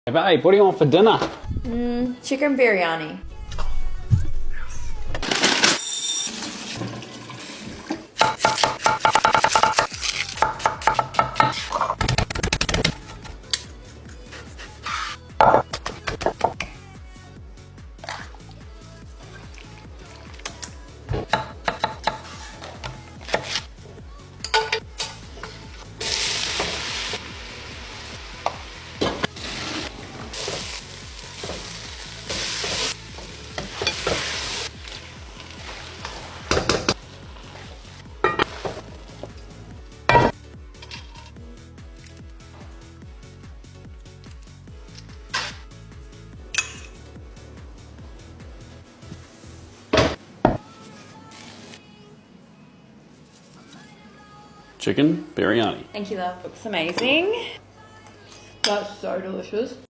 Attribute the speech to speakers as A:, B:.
A: Hey babe, what do you want for dinner?
B: Chicken biryani.
A: Chicken biryani.
B: Thank you, love. Looks amazing. That's so delicious.